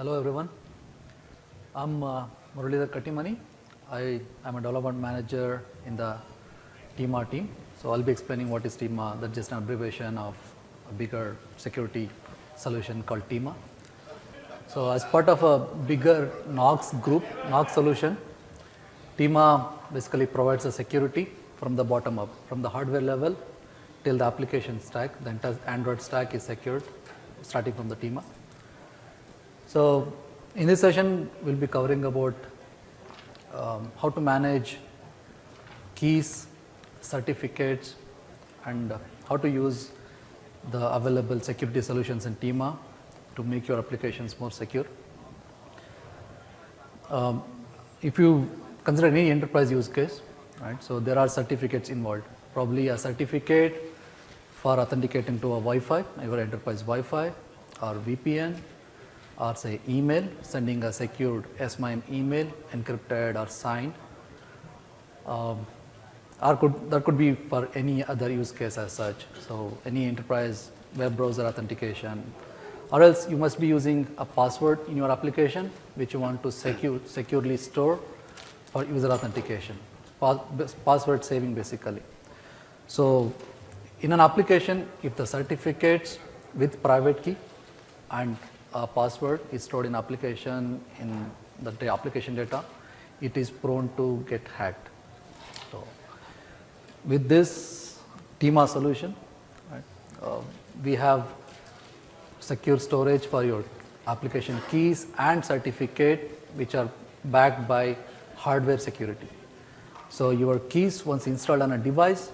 Hello everyone. I'm Muralidhar Kattimani. I am a development manager in the TEMA team. So I'll be explaining what is TEMA. That's just an abbreviation of a bigger security solution called TEMA. So as part of a bigger NOX group, NOX solution, TEMA basically provides a security from the bottom up, from the hardware level till the application stack. The entire Android stack is secured starting from the TEMA. So in this session, we'll be covering about how to manage keys, certificates, and how to use the available security solutions in TEMA to make your applications more secure. If you consider any enterprise use case, right? So there are certificates involved. Probably a certificate for authenticating to a Wi-Fi, either enterprise Wi-Fi or VPN, or say email, sending a secured SMIME email, encrypted or signed. That could be for any other use case as such. So any enterprise web browser authentication, or else you must be using a password in your application which you want to securely store for user authentication. Password saving basically. So in an application, if the certificates with private key and a password is stored in application in the application data, it is prone to get hacked. So with this TEMA solution, right, we have secure storage for your application keys and certificate which are backed by hardware security. So your keys once installed on a device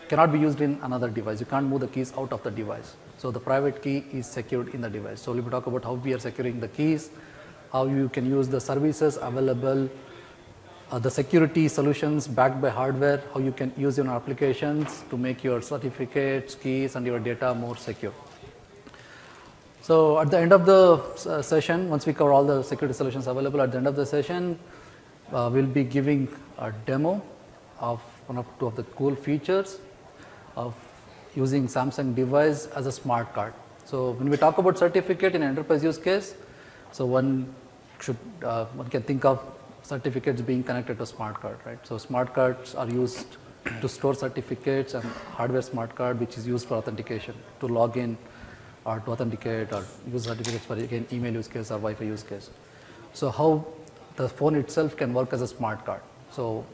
cannot be used in another device. You can't move the keys out of the device. So the private key is secured in the device. So we will talk about how we are securing the keys, how you can use the services available, the security solutions backed by hardware, how you can use your applications to make your certificates, keys, and your data more secure. So at the end of the session, once we cover all the security solutions available, at the end of the session, we'll be giving a demo of two of the cool features of using Samsung device as a smart card. So when we talk about certificate in enterprise use case, so one can think of certificates being connected to smart card, right? So smart cards are used to store certificates, and hardware smart card which is used for authentication, to log in or to authenticate or use certificates for again email use case or Wi-Fi use case. So how the phone itself can work as a smart card. So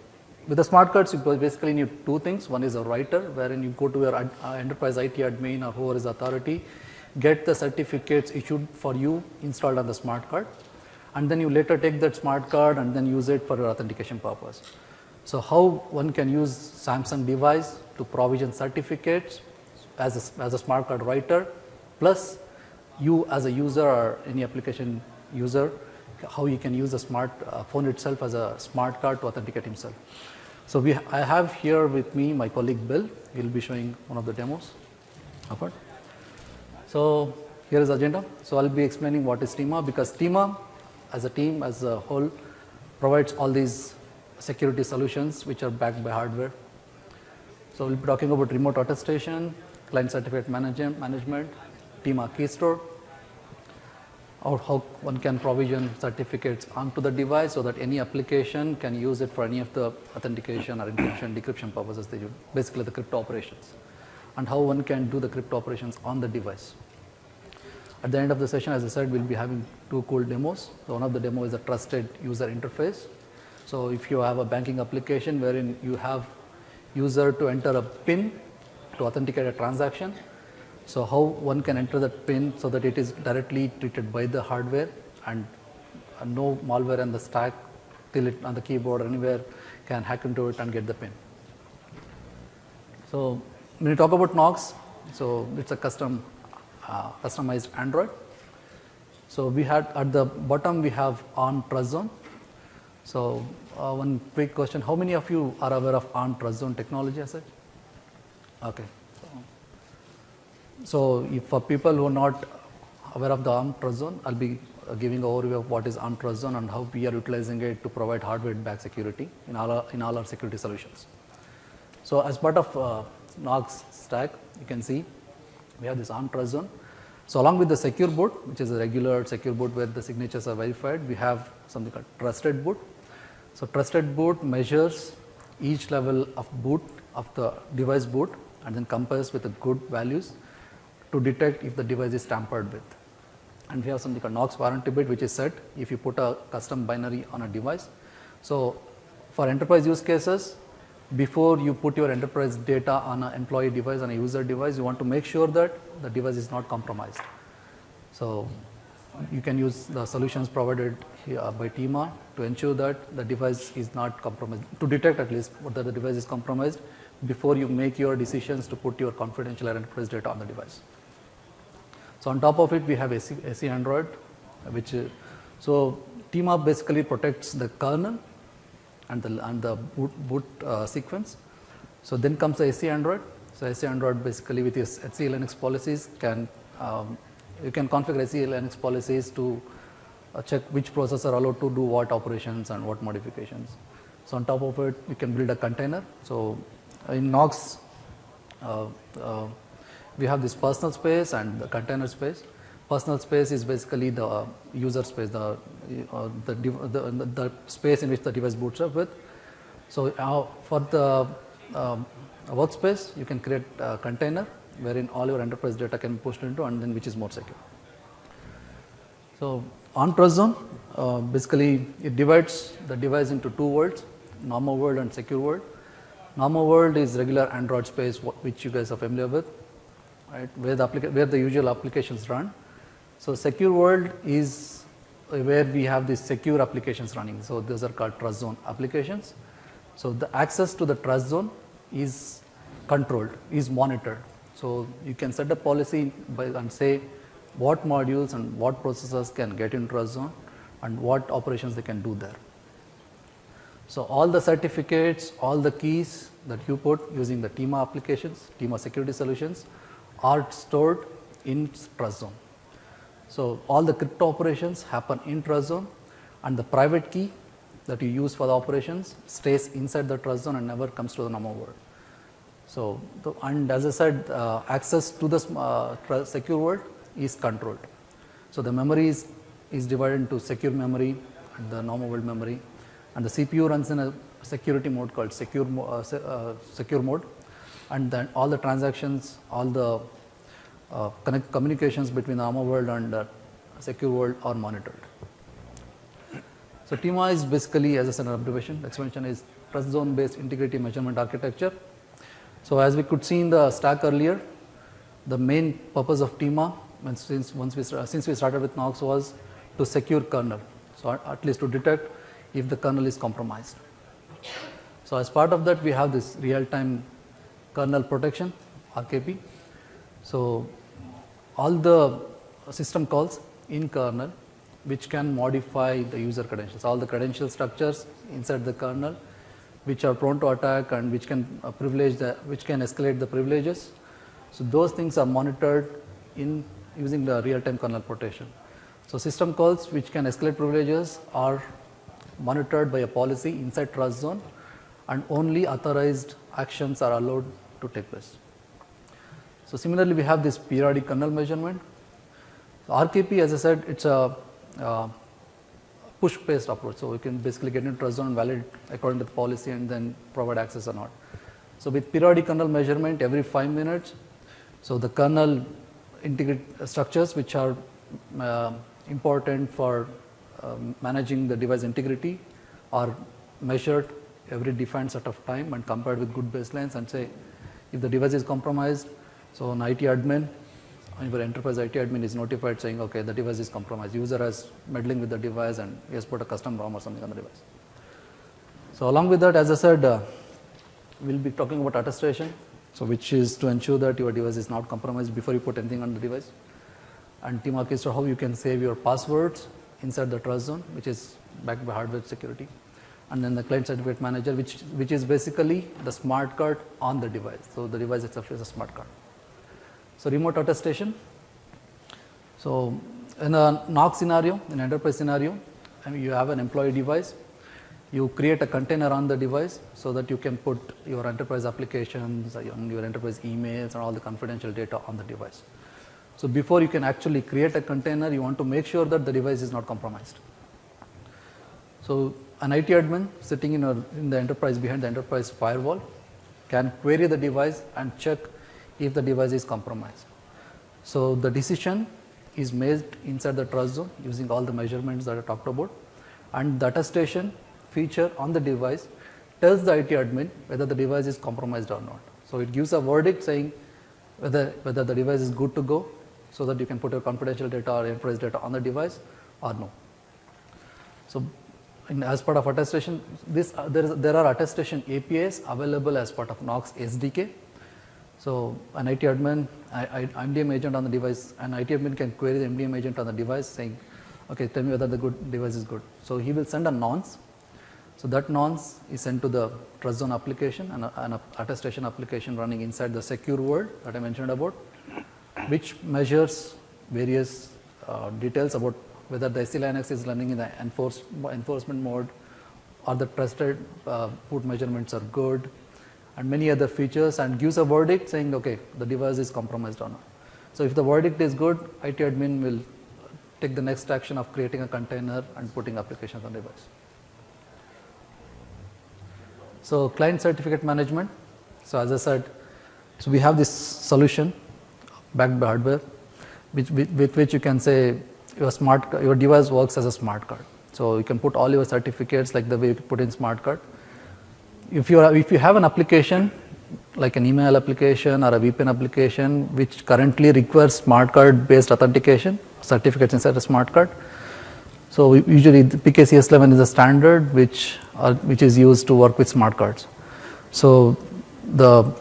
with the smart cards, you basically need two things. One is a writer, wherein you go to your enterprise IT admin or whoever is authority, get the certificates issued for you installed on the smart card, and then you later take that smart card and then use it for your authentication purpose. So how one can use Samsung device to provision certificates as a smart card writer, plus you as a user or any application user, how you can use the smart phone itself as a smart card to authenticate himself. So I have here with me my colleague Bill. He will be showing one of the demos of it. So here is the agenda. So I'll be explaining what is TEMA, because TEMA as a team, as a whole, provides all these security solutions which are backed by hardware. So we'll be talking about remote attestation, client certificate management, TEMA key store, or how one can provision certificates onto the device so that any application can use it for any of the authentication or encryption, decryption purposes they do, basically the crypto operations, and how one can do the crypto operations on the device. At the end of the session, as I said, we'll be having two cool demos. So one of the demo is a trusted user interface. So if you have a banking application wherein you have user to enter a PIN to authenticate a transaction, so how one can enter that PIN so that it is directly treated by the hardware and no malware in the stack till it on the keyboard or anywhere can hack into it and get the PIN. So when you talk about NOX, so it's a customized Android. So we had at the bottom we have ARM Trust Zone. So one quick question: how many of you are aware of ARM Trust Zone technology as such? Okay. So if for people who are not aware of the ARM Trust Zone, I'll be giving an overview of what is ARM Trust Zone and how we are utilizing it to provide hardware-backed security in all our security solutions. So as part of NOX stack, you can see we have this ARM Trust Zone. So along with the secure boot, which is a regular secure boot where the signatures are verified, we have something called trusted boot. So trusted boot measures each level of boot of the device boot and then compares with the good values to detect if the device is tampered with. And we have something called Knox warranty bit, which is set if you put a custom binary on a device. So for enterprise use cases, before you put your enterprise data on an employee device, on a user device, you want to make sure that the device is not compromised. So you can use the solutions provided here by TIMA to ensure that the device is not compromised, to detect at least whether the device is compromised before you make your decisions to put your confidential enterprise data on the device. So on top of it, we have SE Android, which so TIMA basically protects the kernel and the boot sequence. So then comes the SE Android. So SE Android basically with its SE Linux policies can you can configure SE Linux policies to check which processor are allowed to do what operations and what modifications. So on top of it, you can build a container. So in Knox, we have this personal space and the container space. Personal space is basically the user space, the space in which the device boots up with. So for the workspace, you can create a container wherein all your enterprise data can be pushed into, and then which is more secure. So on TrustZone, basically it divides the device into two worlds, normal world and secure world. Normal world is regular Android space, which you guys are familiar with, right? Where the usual applications run. So secure world is where we have these secure applications running. So those are called TrustZone applications. So the access to the TrustZone is controlled, is monitored. So you can set a policy and say what modules and what processors can get in TrustZone and what operations they can do there. So all the certificates, all the keys that you put using the TIMA applications, TIMA security solutions, are stored in TrustZone. So all the crypto operations happen in TrustZone, and the private key that you use for the operations stays inside the TrustZone and never comes to the normal world. So, and as I said, access to the secure world is controlled. So the memory is divided into secure memory and the normal world memory, and the CPU runs in a security mode called secure mode, and then all the transactions, all the communications between the normal world and secure world are monitored. So TIMA is basically, as I said, an observation explanation is TrustZone based integrity measurement architecture. So as we could see in the stack earlier, the main purpose of TIMA since we started with Knox was to secure kernel. So at least to detect if the kernel is compromised. So as part of that, we have this real-time kernel protection, RKP. So all the system calls in kernel which can modify the user credentials, all the credential structures inside the kernel which are prone to attack and which can which can escalate the privileges. So those things are monitored in using the real-time kernel protection. So system calls which can escalate privileges are monitored by a policy inside TrustZone, and only authorized actions are allowed to take place. So similarly, we have this periodic kernel measurement. So RKP, as I said, it's a push-based approach. So we can basically get into TrustZone and validate according to the policy and then provide access or not. So with periodic kernel measurement every 5 minutes, so the kernel integrate structures which are important for managing the device integrity are measured every defined set of time and compared with good baselines, and say if the device is compromised, so an IT admin, your enterprise IT admin is notified saying, okay, the device is compromised, user has meddling with the device and he has put a custom ROM or something on the device. So along with that, as I said, we'll be talking about attestation, so which is to ensure that your device is not compromised before you put anything on the device. And TMARC is how you can save your passwords inside the TrustZone, which is backed by hardware security. And then the client certificate manager, which is basically the smart card on the device. So the device itself is a smart card. So remote attestation. So in a Knox scenario, in enterprise scenario, you have an employee device. You create a container on the device so that you can put your enterprise applications, your enterprise emails, and all the confidential data on the device. So before you can actually create a container, you want to make sure that the device is not compromised. So an IT admin sitting in the enterprise, behind the enterprise firewall, can query the device and check if the device is compromised. So the decision is made inside the trust zone using all the measurements that I talked about, and the attestation feature on the device tells the IT admin whether the device is compromised or not. So it gives a verdict saying whether the device is good to go, so that you can put your confidential data or enterprise data on the device or no. So as part of attestation, there are attestation APIs available as part of Knox SDK. So an IT admin, MDM agent on the device, an IT admin can query the MDM agent on the device saying, okay, tell me whether the device is good. So he will send a nonce. So that nonce is sent to the trust zone application and an attestation application running inside the secure world that I mentioned about, which measures various details about whether the SE Linux is running in the enforcement mode, or the trusted put measurements are good, and many other features, and gives a verdict saying, okay, the device is compromised or not. So if the verdict is good, IT admin will take the next action of creating a container and putting applications on the device. So client certificate management. So as I said, so we have this solution backed by hardware, with which you can say your device works as a smart card. So you can put all your certificates like the way you put in smart card. If you have an application like an email application or a VPN application which currently requires smart card based authentication, certificates inside a smart card. So usually the PKCS11 is a standard which is used to work with smart cards. So the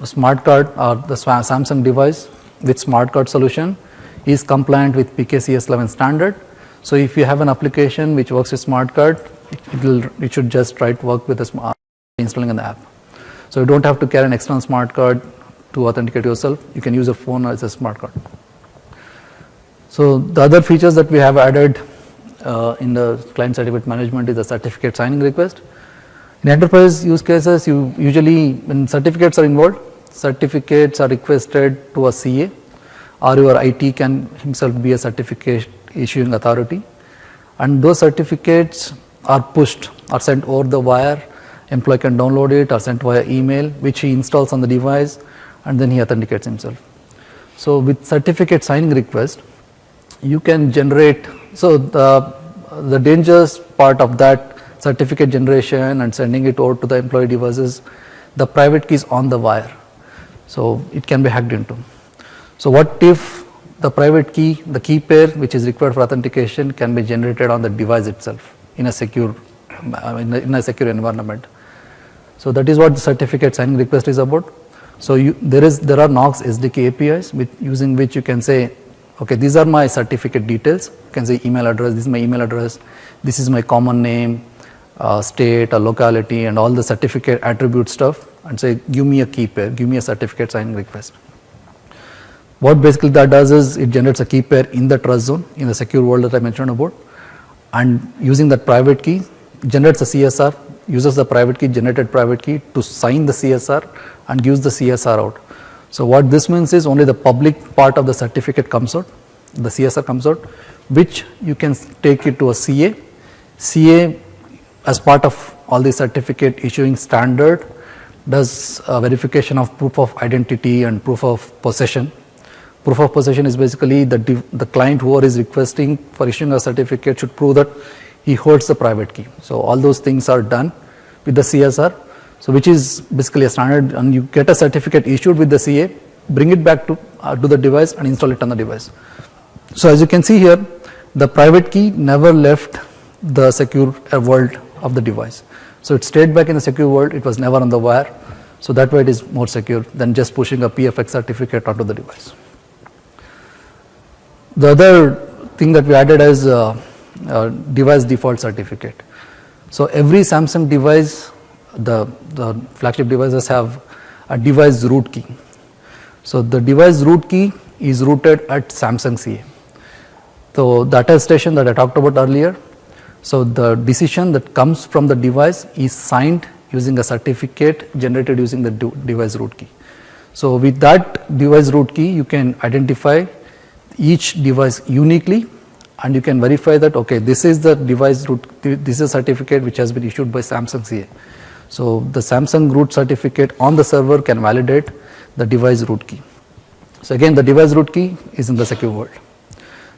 smart card or the Samsung device with smart card solution is compliant with PKCS11 standard. So if you have an application which works with smart card, it should just try to work with the installing an app. So you don't have to carry an external smart card to authenticate yourself. You can use a phone as a smart card. So the other features that we have added in the client certificate management is the certificate signing request. In enterprise use cases, when certificates are involved, certificates are requested to a CA, or your IT can himself be a certificate issuing authority, and those certificates are pushed or sent over the wire. Employee can download it or sent via email, which he installs on the device, and then he authenticates himself. So with certificate signing request, you can generate, so the dangerous part of that certificate generation and sending it over to the employee devices, the private key is on the wire, so it can be hacked into. So what if the private key, the key pair which is required for authentication, can be generated on the device itself in a secure environment. So that is what the certificate signing request is about. So there are Knox SDK APIs using which you can say, okay, these are my certificate details. You can say email address, this is my email address, this is my common name, state or locality, and all the certificate attribute stuff, and say give me a key pair, give me a certificate signing request. What basically that does is it generates a key pair in the trust zone, in the secure world that I mentioned about, and using that private key generates a CSR, uses the private key, generated private key to sign the CSR and gives the CSR out. So what this means is only the public part of the certificate comes out, the CSR comes out, which you can take it to a CA. CA, as part of all the certificate issuing standard, does verification of proof of identity and proof of possession. Proof of possession is basically the client whoever is requesting for issuing a certificate should prove that he holds the private key. So all those things are done with the CSR, so which is basically a standard, and you get a certificate issued with the CA, bring it back to the device and install it on the device. So as you can see here, the private key never left the secure world of the device. So it stayed back in the secure world, it was never on the wire. So that way it is more secure than just pushing a PFX certificate onto the device. The other thing that we added is device default certificate. So every Samsung device, the flagship devices have a device root key. So the device root key is rooted at Samsung CA. So the attestation that I talked about earlier, so the decision that comes from the device is signed using a certificate generated using the device root key. So with that device root key, you can identify each device uniquely, and you can verify that, okay, this is the device root, this is a certificate which has been issued by Samsung CA. So the Samsung root certificate on the server can validate the device root key. So again, the device root key is in the secure world.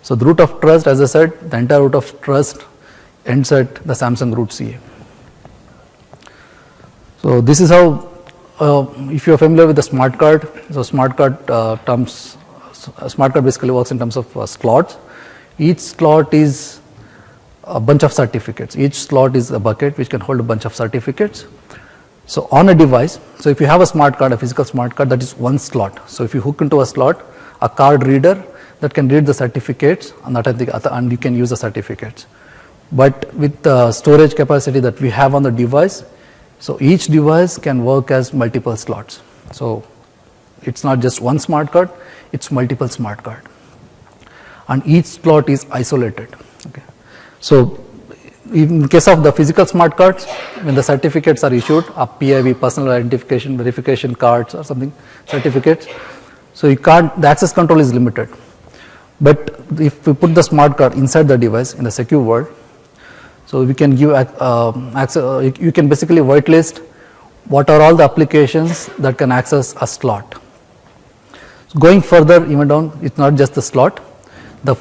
So the root of trust, as I said, the entire root of trust ends at the Samsung root CA. So this is how, if you are familiar with the smart card, so smart card terms, smart card basically works in terms of slots. Each slot is a bunch of certificates. Each slot is a bucket which can hold a bunch of certificates. So on a device, so if you have a smart card, a physical smart card, that is one slot. So if you hook into a slot, a card reader that can read the certificates, and you can use the certificates. But with the storage capacity that we have on the device, so each device can work as multiple slots. So it's not just one smart card, it's multiple smart card. And each slot is isolated. Okay. So in case of the physical smart cards, when the certificates are issued, a PIV, personal identification verification cards or something, certificates, so you can't, the access control is limited. But if we put the smart card inside the device in the secure world, so we can give access, you can basically whitelist what are all the applications that can access a slot. So going further even down, it's not just the slot, the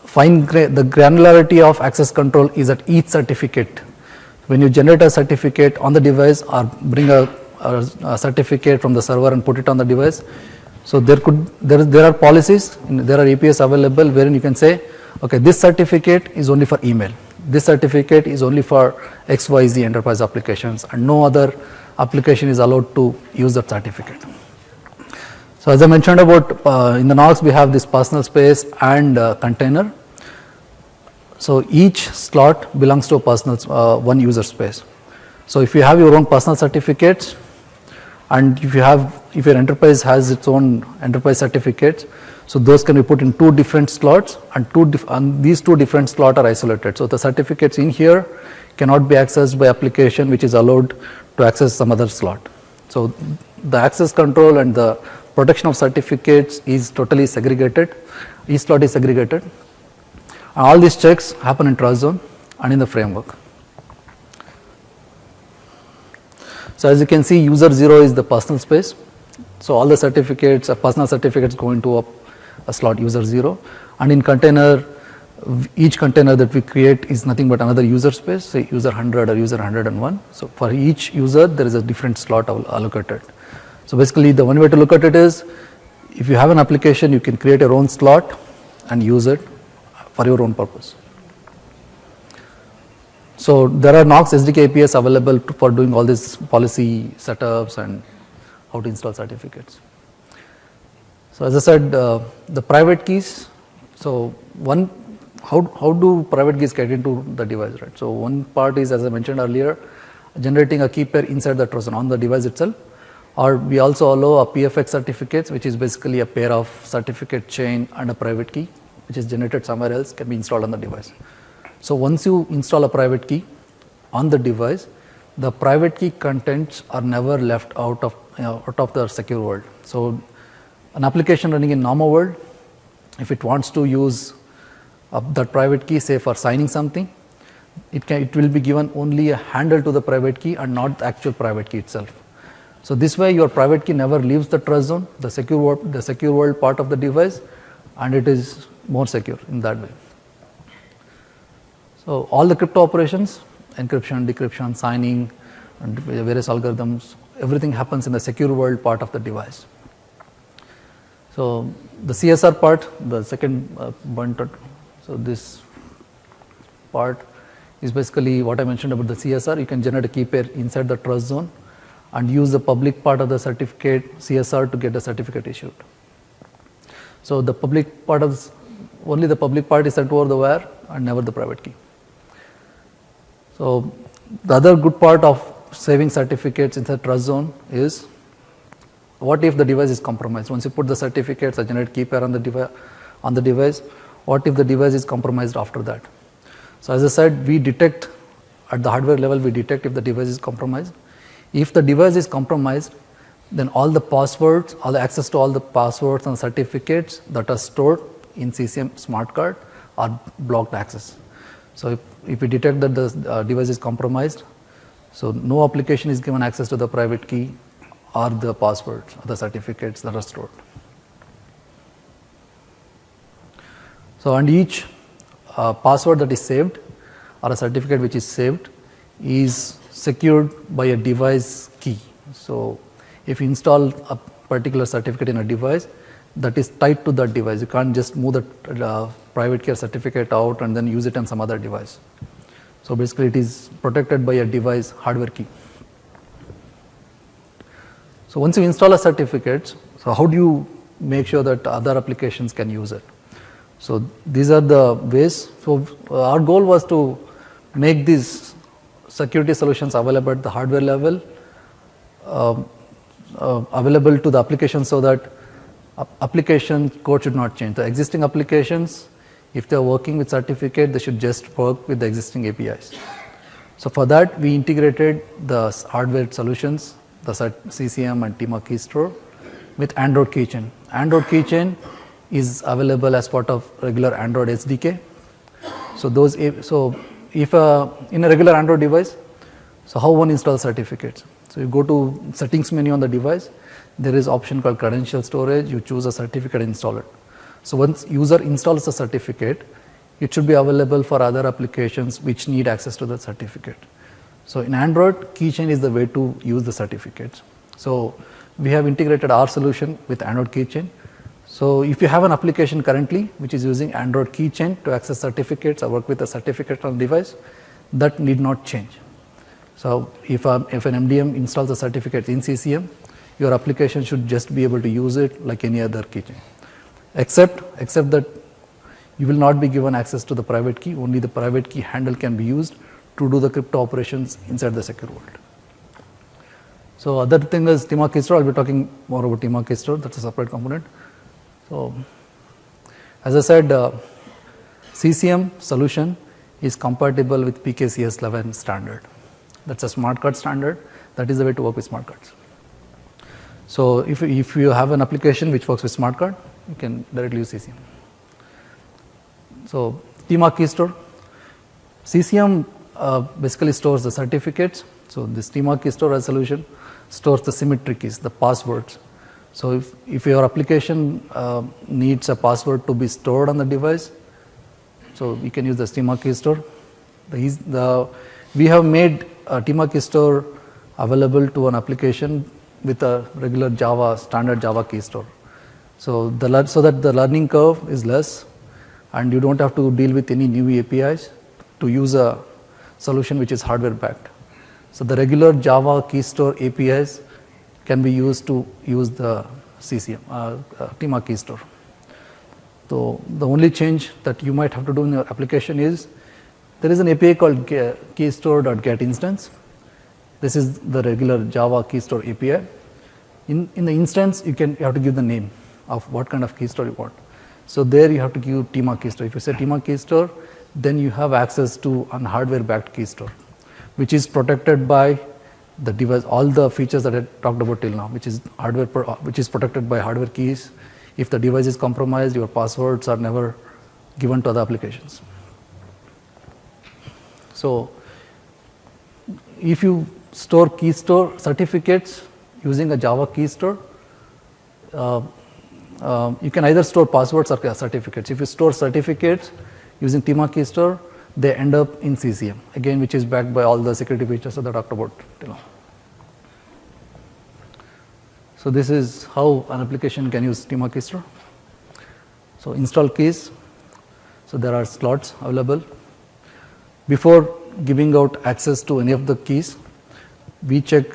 granularity of access control is at each certificate. When you generate a certificate on the device or bring a certificate from the server and put it on the device, so there are policies, there are APIs available wherein you can say, okay, this certificate is only for email, this certificate is only for XYZ enterprise applications, and no other application is allowed to use that certificate. So as I mentioned about in the Knox, we have this personal space and container. So each slot belongs to a personal one user space. So if you have your own personal certificates, and if your enterprise has its own enterprise certificates, so those can be put in two different slots, and these two different slots are isolated. So the certificates in here cannot be accessed by application which is allowed to access some other slot. So the access control and the protection of certificates is totally segregated. Each slot is segregated. And all these checks happen in trust zone and in the framework. So as you can see, user 0 is the personal space. So all the certificates, personal certificates go into a slot user 0, and in container, each container that we create is nothing but another user space, say user 100 or user 101. So for each user, there is a different slot allocated. So basically, the one way to look at it is, if you have an application, you can create your own slot and use it for your own purpose. So there are Knox SDK APIs available for doing all these policy setups and how to install certificates. So as I said, the private keys. So how do private keys get into the device, right? So one part is, as I mentioned earlier, generating a key pair inside the trust zone on the device itself. Or we also allow a PFX certificates, which is basically a pair of certificate chain and a private key, which is generated somewhere else, can be installed on the device. So once you install a private key on the device, the private key contents are never left out of the secure world. So an application running in normal world, if it wants to use that private key, say for signing something, it will be given only a handle to the private key and not the actual private key itself. So this way your private key never leaves the trust zone, the secure world part of the device, and it is more secure in that way. So all the crypto operations, encryption, decryption, signing, and various algorithms, everything happens in the secure world part of the device. So the CSR part, the second point, so this part is basically what I mentioned about the CSR. You can generate a key pair inside the trust zone and use the public part of the certificate CSR to get the certificate issued. So the public part of only the public part is sent over the wire and never the private key. So the other good part of saving certificates inside trust zone is, what if the device is compromised? Once you put the certificates or generate key pair on the device, what if the device is compromised after that? So as I said, we detect at the hardware level, we detect if the device is compromised. If the device is compromised, then all the passwords, all the access to all the passwords and certificates that are stored in CCM smart card or blocked access. So if we detect that the device is compromised, so no application is given access to the private key or the passwords or the certificates that are stored. So and each password that is saved or a certificate which is saved is secured by a device key. So if you install a particular certificate in a device, that is tied to that device. You can't just move the private key or certificate out and then use it on some other device. So basically it is protected by a device hardware key. So once you install a certificate, so how do you make sure that other applications can use it? So these are the ways. So our goal was to make these security solutions available at the hardware level, available to the application, so that application code should not change. The existing applications, if they are working with certificate, they should just work with the existing APIs. So for that, we integrated the hardware solutions, the CCM and TMA Key Store, with Android Keychain. Android Keychain is available as part of regular Android SDK. So if in a regular Android device, so how one installs certificates? So you go to settings menu on the device, there is option called credential storage, you choose a certificate and install it. So once user installs the certificate, it should be available for other applications which need access to the certificate. So in Android, Keychain is the way to use the certificates. So we have integrated our solution with Android Keychain. So if you have an application currently which is using Android Keychain to access certificates or work with a certificate on the device, that need not change. So if an MDM installs a certificate in CCM, your application should just be able to use it like any other keychain. Except that you will not be given access to the private key, only the private key handle can be used to do the crypto operations inside the secure world. So other thing is TMA Key Store. I'll be talking more about TMA Key Store, that's a separate component. So as I said, CCM solution is compatible with PKCS11 standard. That's a smart card standard. That is the way to work with smart cards. So if you have an application which works with smart card, you can directly use CCM. So TMA Key Store. CCM basically stores the certificates. So this TMA Key Store as a solution stores the symmetric keys, the passwords. So if your application needs a password to be stored on the device, so you can use the TMA Key Store. We have made TMA Key Store available to an application with a regular Java, standard Java key store. So that the learning curve is less and you don't have to deal with any new APIs to use a solution which is hardware backed. So the regular Java key store APIs can be used to use the TMA Key Store. So the only change that you might have to do in your application is there is an API called keystore.getInstance. This is the regular Java key store API. In the instance, you have to give the name of what kind of key store you want. So there you have to give TMA Key Store. If you say TMA Key Store, then you have access to an hardware-backed key store, which is protected by the device, all the features that I talked about till now, which is protected by hardware keys. If the device is compromised, your passwords are never given to other applications. So if you store key store certificates using a Java key store, you can either store passwords or certificates. If you store certificates using TMA Key Store, they end up in CCM, again, which is backed by all the security features that I talked about till now. So this is how an application can use TMA Key Store. So install keys. So there are slots available. Before giving out access to any of the keys, we check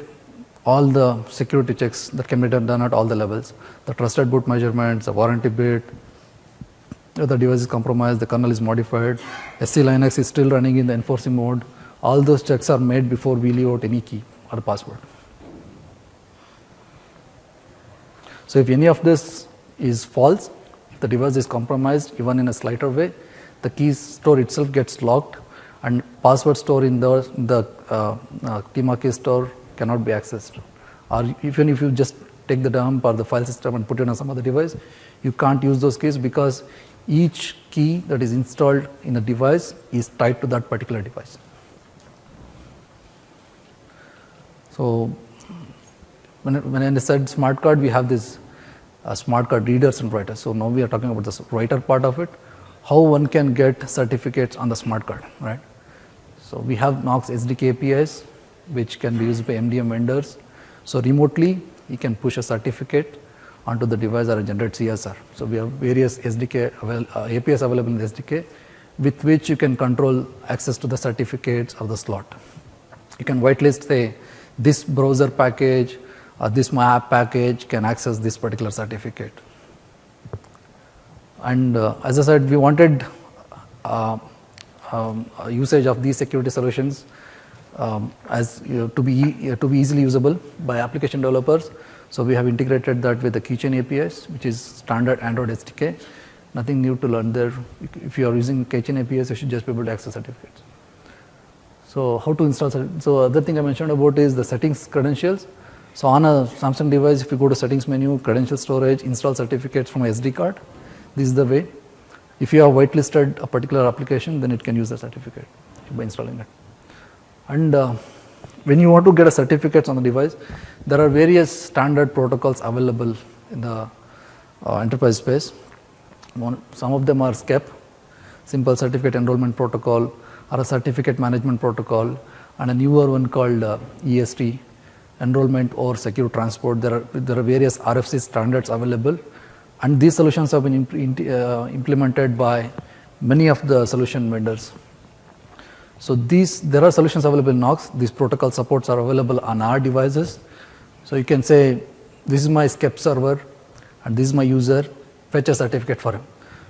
all the security checks that can be done at all the levels. The trusted boot measurements, the warranty bit, if the device is compromised, the kernel is modified, SC Linux is still running in the enforcing mode. All those checks are made before we leave out any key or password. So if any of this is false, if the device is compromised even in a slighter way, the key store itself gets locked and password store in the TMA Key Store cannot be accessed. Or even if you just take the dump or the file system and put it on some other device, you can't use those keys because each key that is installed in a device is tied to that particular device. So when I said smart card, we have this smart card readers and writers. So now we are talking about the writer part of it, how one can get certificates on the smart card, right? So we have Knox SDK APIs, which can be used by MDM vendors. So remotely, you can push a certificate onto the device or generate CSR. So we have various SDK APIs available in the SDK, with which you can control access to the certificates of the slot. You can whitelist, say, this browser package or this my app package can access this particular certificate. And as I said, we wanted usage of these security solutions to be easily usable by application developers. So we have integrated that with the Keychain APIs, which is standard Android SDK. Nothing new to learn there. If you are using Keychain APIs, you should just be able to access certificates. So how to install? So other thing I mentioned about is the settings credentials. So on a Samsung device, if you go to settings menu, credential storage, install certificates from a SD card, this is the way. If you have whitelisted a particular application, then it can use the certificate by installing it. And when you want to get a certificates on the device, there are various standard protocols available in the enterprise space. Some of them are SCEP, Simple Certificate Enrollment Protocol, or a Certificate Management Protocol, and a newer one called EST, Enrollment or Secure Transport. There are various RFC standards available, and these solutions have been implemented by many of the solution vendors. So there are solutions available in Knox. These protocol supports are available on our devices. So you can say, this is my SCEP server, and this is my user, fetch a certificate for him.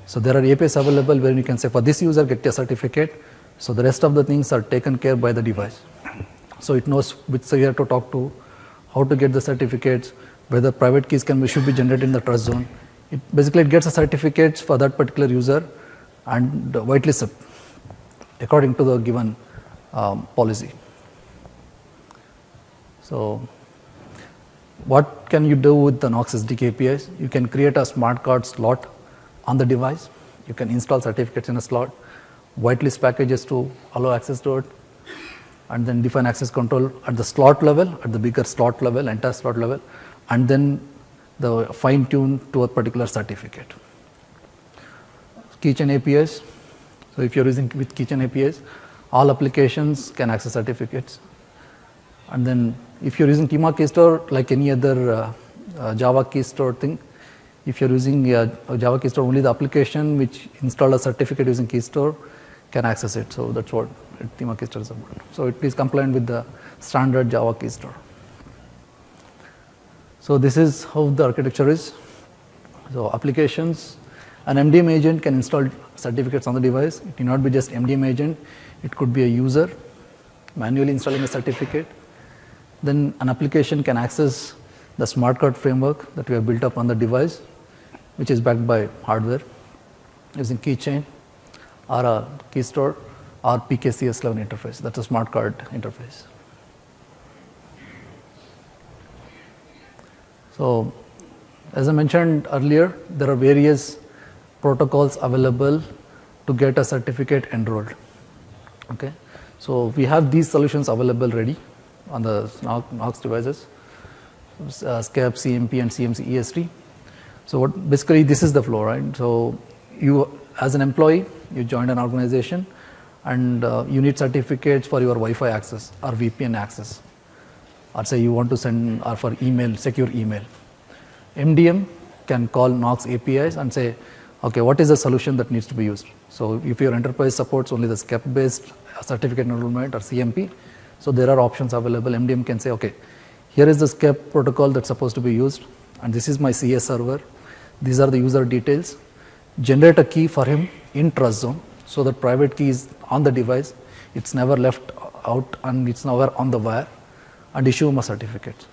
So there are APIs available where you can say, for this user, get a certificate. So the rest of the things are taken care by the device. So it knows which server to talk to, how to get the certificates, whether private keys should be generated in the trust zone. It gets the certificates for that particular user and whitelists it according to the given policy. So what can you do with the Knox SDK APIs? You can create a smart card slot on the device. You can install certificates in a slot, whitelist packages to allow access to it, and then define access control at the slot level, at the bigger slot level, entire slot level, and then the fine tune to a particular certificate. Keychain APIs. So if you're using with Keychain APIs, all applications can access certificates. And then if you're using Kima Key Store, like any other Java Key Store thing, if you're using Java Key Store, only the application which installed a certificate using Key Store can access it. So that's what Kima Key Store is about. So it is compliant with the standard Java Key Store. So this is how the architecture is. So applications, an MDM agent can install certificates on the device. It need not be just MDM agent. It could be a user manually installing a certificate. Then an application can access the smart card framework that we have built up on the device, which is backed by hardware using Keychain or a Key Store or PKCS11 interface. That's a smart card interface. So as I mentioned earlier, there are various protocols available to get a certificate enrolled. Okay, so we have these solutions available ready on the Knox devices, SCEP, CMP, and CMC EST. So basically this is the flow, right? So you, as an employee, you joined an organization, and you need certificates for your Wi-Fi access or VPN access, or say you want to send or for email, secure email. MDM can call Knox APIs and say, okay, what is the solution that needs to be used? So if your enterprise supports only the SCEP-based certificate enrollment or CMP, so there are options available. MDM can say, okay, here is the SCEP protocol that's supposed to be used, and this is my CS server. These are the user details. Generate a key for him in trust zone, so that private key is on the device. It's never left out, and it's never on the wire, and issue him a certificate.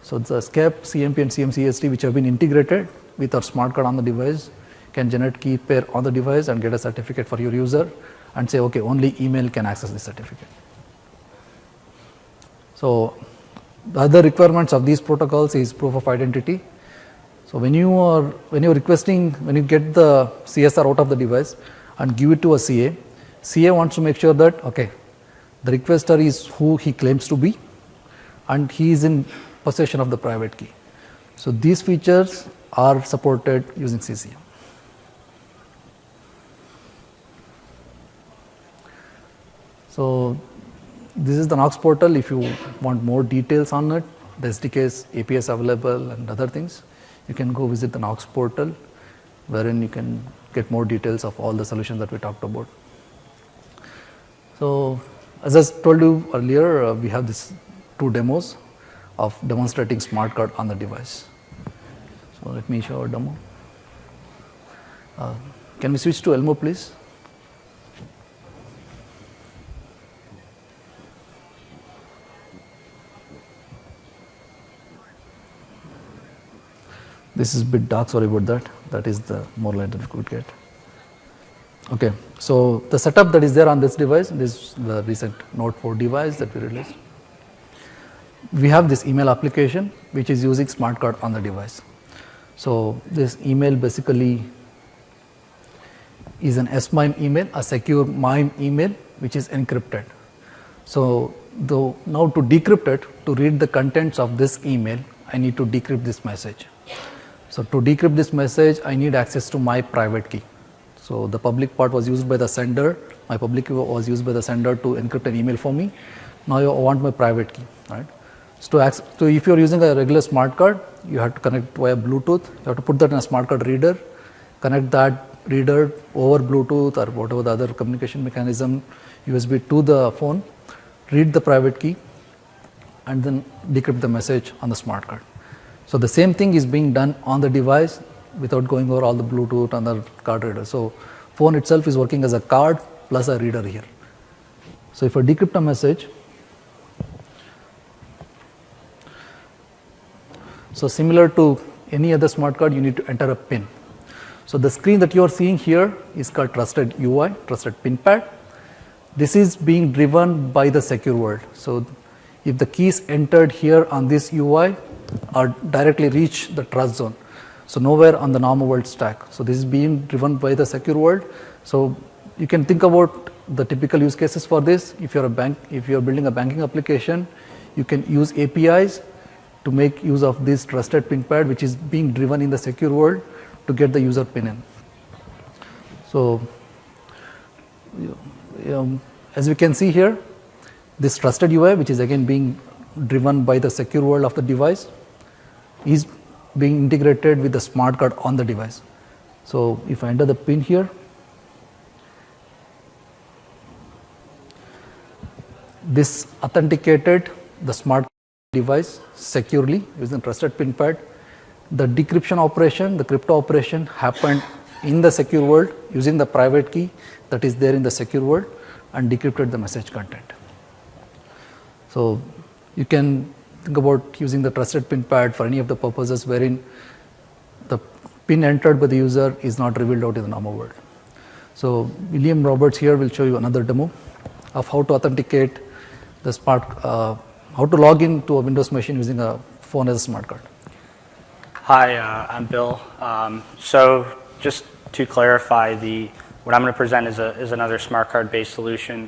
So the SCEP, CMP, and CMC EST, which have been integrated with our smart card on the device, can generate key pair on the device and get a certificate for your user, and say, okay, only email can access this certificate. So the other requirements of these protocols is proof of identity. So when you're requesting, when you get the CSR out of the device and give it to a CA, CA wants to make sure that, okay, the requester is who he claims to be and he is in possession of the private key. So these features are supported using CCM. So this is the Knox portal. If you want more details on it, the SDKs, APIs available and other things, you can go visit the Knox portal, wherein you can get more details of all the solutions that we talked about. So as I told you earlier, we have these 2 demos of demonstrating smart card on the device. So let me show a demo. Can we switch to Elmo, please? This is a bit dark, sorry about that. That is the more light that we could get. Okay, so the setup that is there on this device, this is the recent Note 4 device that we released. We have this email application which is using smart card on the device. So this email basically is an S-MIME email, a secure MIME email which is encrypted. So now to decrypt it, to read the contents of this email, I need to decrypt this message. So to decrypt this message, I need access to my private key. So the public part was used by the sender, my public key was used by the sender to encrypt an email for me. Now I want my private key, right? So if you are using a regular smart card, you have to connect via Bluetooth, you have to put that in a smart card reader, connect that reader over Bluetooth or whatever the other communication mechanism, USB to the phone, read the private key and then decrypt the message on the smart card. So the same thing is being done on the device without going over all the Bluetooth and the card reader. So phone itself is working as a card plus a reader here. So if I decrypt a message, so similar to any other smart card, you need to enter a PIN. So the screen that you are seeing here is called Trusted UI, Trusted PIN Pad. This is being driven by the secure world. So if the keys entered here on this UI are directly reach the trust zone. So nowhere on the normal world stack. So this is being driven by the secure world. So you can think about the typical use cases for this. If you're a bank, if you're building a banking application, you can use APIs to make use of this trusted PIN pad, which is being driven in the secure world to get the user PIN in. So as we can see here, this trusted UI, which is again being driven by the secure world of the device, is being integrated with the smart card on the device. So if I enter the PIN here, this authenticated the smart device securely using trusted PIN pad. The decryption operation, the crypto operation happened in the secure world using the private key that is there in the secure world and decrypted the message content. So you can think about using the trusted PIN pad for any of the purposes wherein the PIN entered by the user is not revealed out in the normal world. So William Roberts here will show you another demo of how to authenticate the how to log in to a Windows machine using a phone as a smart card. Hi, I'm Bill. So just to clarify, what I'm going to present is another smart card based solution.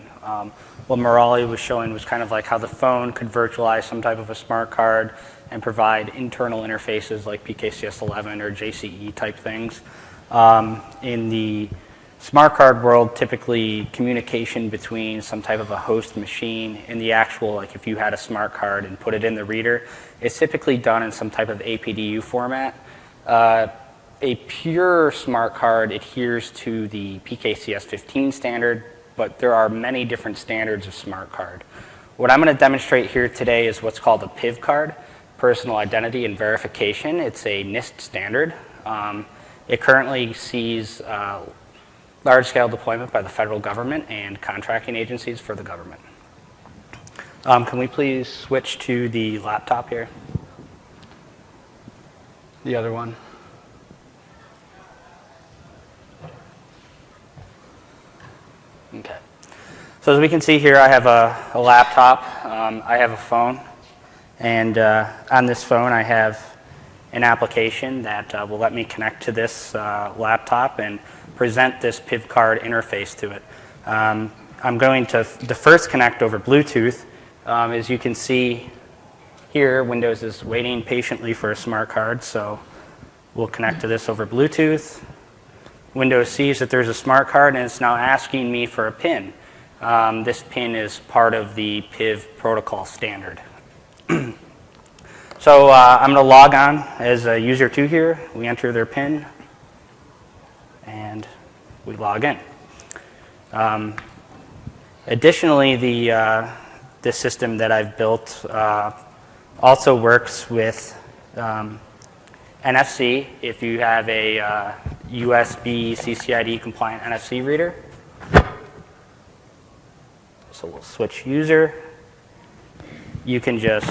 What Murali was showing was kind of like how the phone could virtualize some type of a smart card and provide internal interfaces like PKCS11 or JCE type things. In the smart card world, typically communication between some type of a host machine and the actual, like if you had a smart card and put it in the reader, it's typically done in some type of APDU format. A pure smart card adheres to the PKCS15 standard, but there are many different standards of smart card. What I'm going to demonstrate here today is what's called a PIV card, Personal Identity and Verification. It's a NIST standard. It currently sees large-scale deployment by the federal government and contracting agencies for the government. Can we please switch to the laptop here? The other one. Okay. So as we can see here, I have a laptop, I have a phone, and on this phone I have an application that will let me connect to this laptop and present this PIV card interface to it. I'm going to first connect over Bluetooth. As you can see here, Windows is waiting patiently for a smart card, so we'll connect to this over Bluetooth. Windows sees that there's a smart card and it's now asking me for a PIN. This PIN is part of the PIV protocol standard. So I'm going to log on as a user 2 here. We enter their PIN and we log in. Additionally, the system that I've built also works with NFC if you have a USB CCID compliant NFC reader. So we'll switch user. You can just,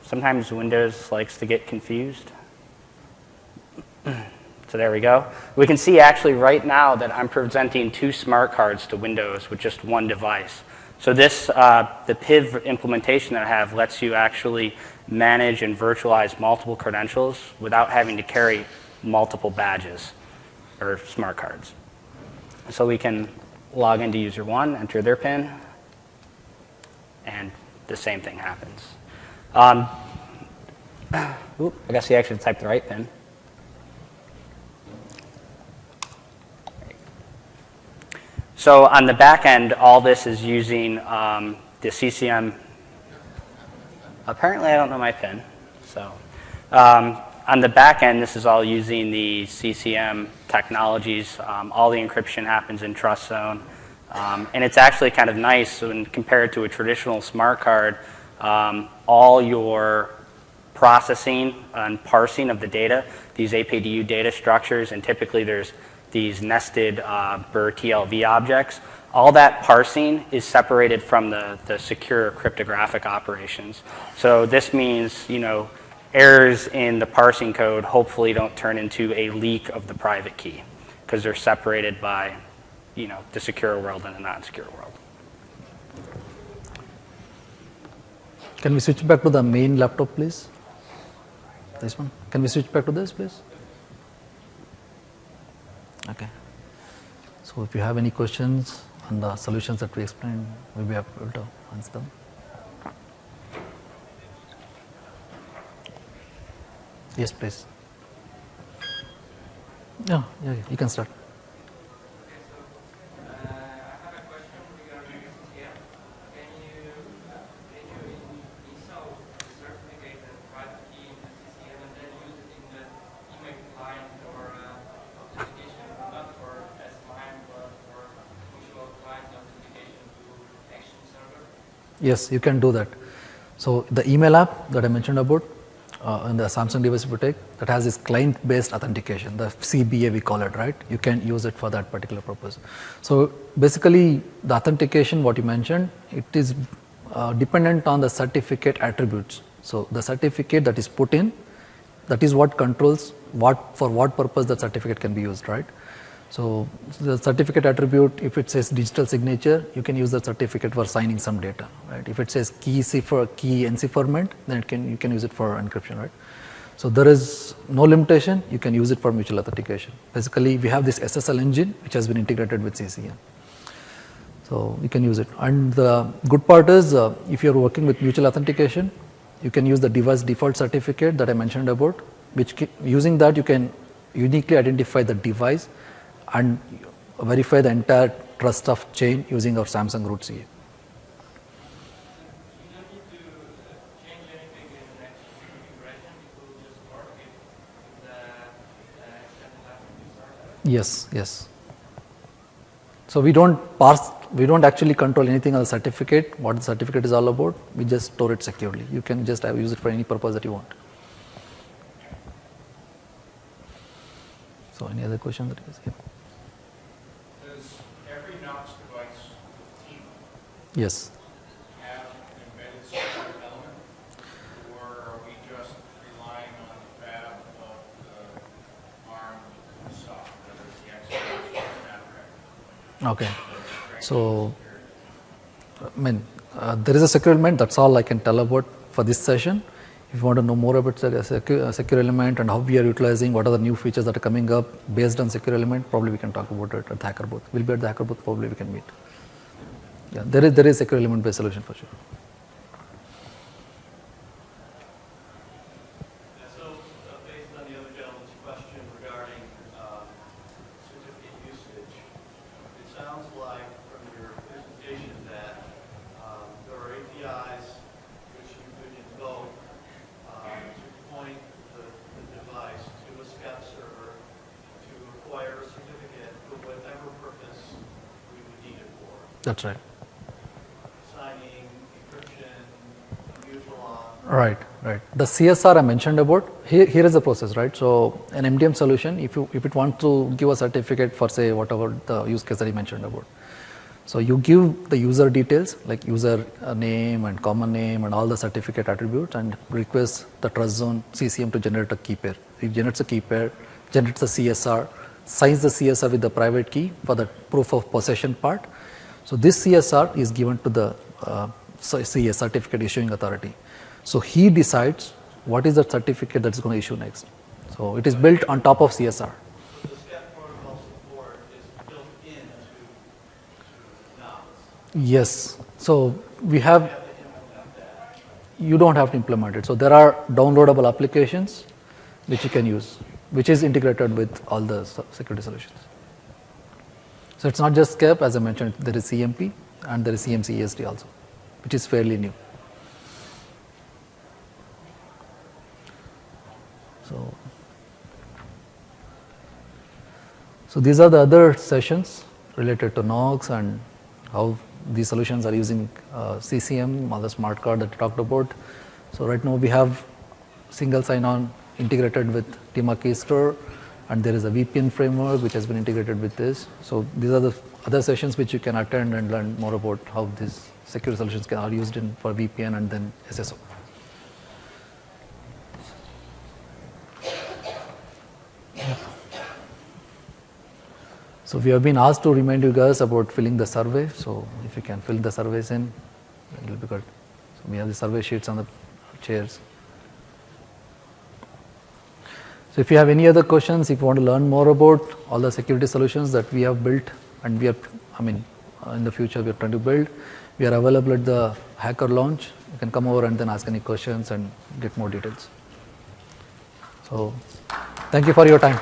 sometimes Windows likes to get confused. So there we go. We can see actually right now that I'm presenting 2 smart cards to Windows with just 1 device. So this, the PIV implementation that I have lets you actually manage and virtualize multiple credentials without having to carry multiple badges or smart cards. So we can log into user 1, enter their PIN, and the same thing happens. I guess he actually typed the right PIN. So on the back end, all this is using the CCM. Apparently, I don't know my PIN. So on the back end, this is all using the CCM technologies. All the encryption happens in TrustZone. And it's actually kind of nice when compared to a traditional smart card. All your processing and parsing of the data, these APDU data structures, and typically there's these nested BER TLV objects, all that parsing is separated from the secure cryptographic operations. So this means, errors in the parsing code hopefully don't turn into a leak of the private key because they're separated by, the secure world and the non-secure world. Can we switch back to the main laptop, please? This one. Can we switch back to this, please? Okay. So if you have any questions on the solutions that we explained, we'll be able to answer them. Yes, please. Yeah, you can start. Yes, you can do that. So the email app that I mentioned about in the Samsung device you take, that has this client-based authentication, the CBA we call it, right? You can use it for that particular purpose. So basically the authentication, what you mentioned, it is dependent on the certificate attributes. So the certificate that is put in, that is what controls for what purpose that certificate can be used, right? So the certificate attribute, if it says digital signature, you can use the certificate for signing some data, right? If it says key encipherment, then you can use it for encryption, right? So there is no limitation. You can use it for mutual authentication. Basically, we have this SSL engine which has been integrated with CCM. So you can use it. And the good part is, if you're working with mutual authentication, you can use the device default certificate that I mentioned about, which using that you can uniquely identify the device and verify the entire trust of chain using our Samsung root CA. You don't need to change anything in the next configuration, it will just work if the extended life is started? Yes. So we don't actually control anything on the certificate, what the certificate is all about. We just store it securely. You can just use it for any purpose that you want. So any other questions? Does every Knox device team Yes. have an embedded software element, or are we just relying on the fab of the ARM software, whether it's the Xbox or Snapdragon? Okay. So, there is a secure element. That's all I can tell about for this session. If you want to know more about secure element and how we are utilizing, what are the new features that are coming up based on secure element, probably we can talk about it at the hacker booth. We'll be at the hacker booth, probably we can meet. Yeah, there is secure element based solution for sure. So, based on the other gentleman's question regarding certificate usage, it sounds like from your presentation that there are APIs which you could invoke to point the device to a SCAP server to acquire a certificate for whatever purpose we would need it for. That's right. Signing, encryption, mutual on. Right. The CSR I mentioned about, here is the process, right? So an MDM solution, if it wants to give a certificate for, say, whatever the use case that I mentioned about. So you give the user details like user name and common name and all the certificate attributes and request the trust zone CCM to generate a key pair. It generates a key pair, generates a CSR, signs the CSR with the private key for the proof of possession part. So this CSR is given to the CS, certificate issuing authority. So he decides what is the certificate that's going to issue next. So it is built on top of CSR. So the SCAP protocol support is built into NOPS. Yes. So we have, you don't have to implement it. So there are downloadable applications which you can use, which is integrated with all the security solutions. So it's not just SCAP, as I mentioned, there is CMP and there is CMC ESD also, which is fairly new. So these are the other sessions related to Knox and how these solutions are using CCM, all the smart card that we talked about. So right now we have single sign-on integrated with Tima Key Store, and there is a VPN framework which has been integrated with this. So these are the other sessions which you can attend and learn more about how these security solutions are used for VPN and then SSO. So we have been asked to remind you guys about filling the survey. So if you can fill the surveys in, it will be good. So we have the survey sheets on the chairs. So if you have any other questions, if you want to learn more about all the security solutions that we have built and we are, in the future we are trying to build, we are available at the Hacker Launch. You can come over and then ask any questions and get more details. So thank you for your time.